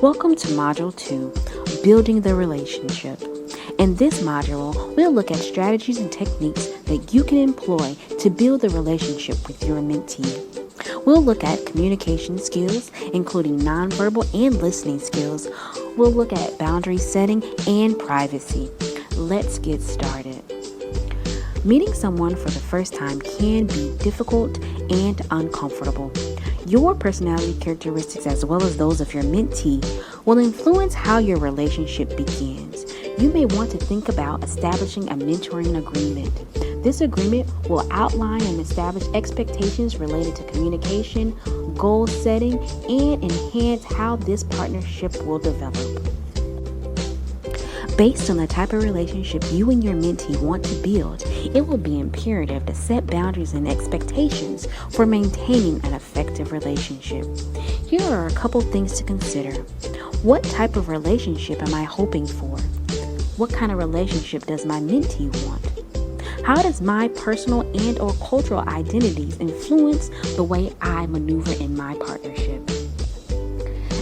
Welcome to Module 2, Building the Relationship. In this module, we'll look at strategies and techniques that you can employ to build the relationship with your mentee. We'll look at communication skills, including nonverbal and listening skills. We'll look at boundary setting and privacy. Let's get started. Meeting someone for the first time can be difficult and uncomfortable. Your personality characteristics, as well as those of your mentee, will influence how your relationship begins. You may want to think about establishing a mentoring agreement. This agreement will outline and establish expectations related to communication, goal setting, and enhance how this partnership will develop. Based on the type of relationship you and your mentee want to build, it will be imperative to set boundaries and expectations for maintaining an effective relationship. Here are a couple things to consider. What type of relationship am I hoping for? What kind of relationship does my mentee want? How does my personal and or cultural identities influence the way I maneuver in my partnership?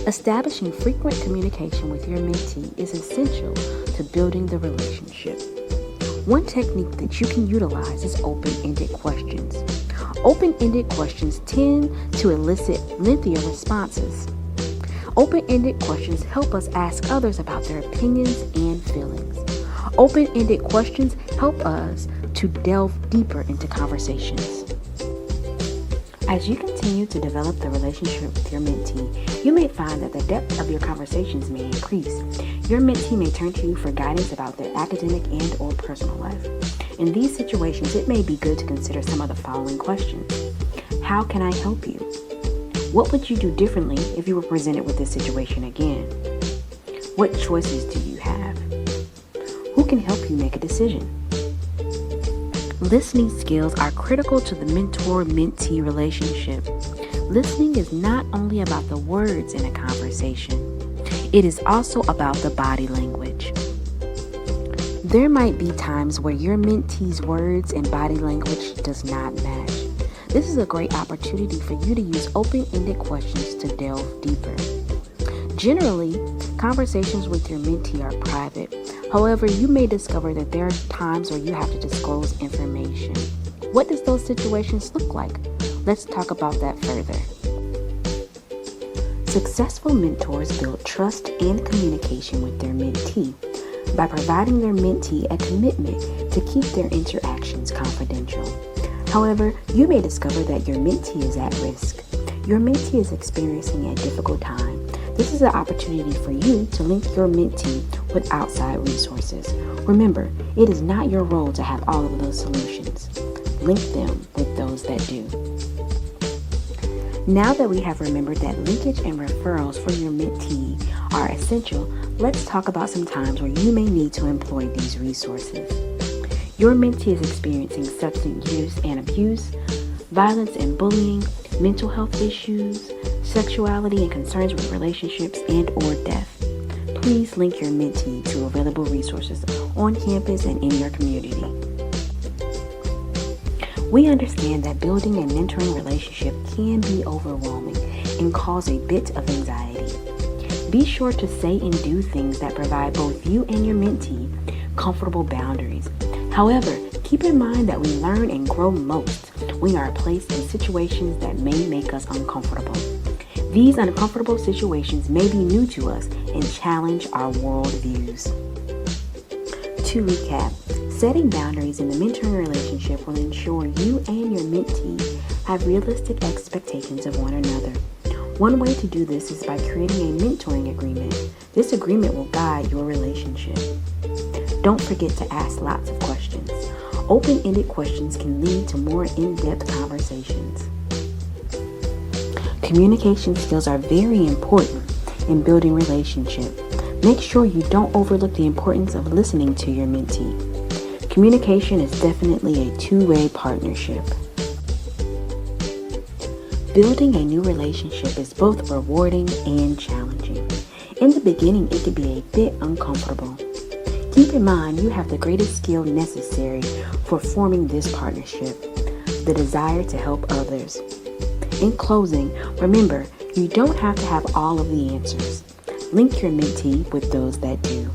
Establishing frequent communication with your mentee is essential to building the relationship. One technique that you can utilize is open-ended questions. Open-ended questions tend to elicit lengthier responses. Open-ended questions help us ask others about their opinions and feelings. Open-ended questions help us to delve deeper into conversations. As you continue to develop the relationship with your mentee, you may find that the depth of your conversations may increase. Your mentee may turn to you for guidance about their academic and or personal life. In these situations, it may be good to consider some of the following questions. How can I help you? What would you do differently if you were presented with this situation again? What choices do you have? Who can help you make a decision? Listening skills are critical to the mentor-mentee relationship. Listening is not only about the words in a conversation, it is also about the body language. There might be times where your mentee's words and body language does not match. This is a great opportunity for you to use open-ended questions to delve deeper. Generally, conversations with your mentee are private. However, you may discover that there are times where you have to disclose information. What does those situations look like? Let's talk about that further. Successful mentors build trust and communication with their mentee by providing their mentee a commitment to keep their interactions confidential. However, you may discover that your mentee is at risk. Your mentee is experiencing a difficult time. This is an opportunity for you to link your mentee with outside resources. Remember, it is not your role to have all of those solutions. Link them with those that do. Now that we have remembered that linkage and referrals for your mentee are essential, let's talk about some times where you may need to employ these resources. Your mentee is experiencing substance use and abuse, violence and bullying, mental health issues, sexuality and concerns with relationships, and or death. Please link your mentee to available resources on campus and in your community. We understand that building a mentoring relationship can be overwhelming and cause a bit of anxiety. Be sure to say and do things that provide both you and your mentee comfortable boundaries. However, keep in mind that we learn and grow most when we are placed in situations that may make us uncomfortable. These uncomfortable situations may be new to us and challenge our worldviews. To recap, setting boundaries in the mentoring relationship will ensure you and your mentee have realistic expectations of one another. One way to do this is by creating a mentoring agreement. This agreement will guide your relationship. Don't forget to ask lots of questions. Open-ended questions can lead to more in-depth conversations. Communication skills are very important in building relationship. Make sure you don't overlook the importance of listening to your mentee. Communication is definitely a two-way partnership. Building a new relationship is both rewarding and challenging. In the beginning, it can be a bit uncomfortable. Keep in mind you have the greatest skill necessary for forming this partnership, the desire to help others. In closing, remember, you don't have to have all of the answers. Link your mentee with those that do.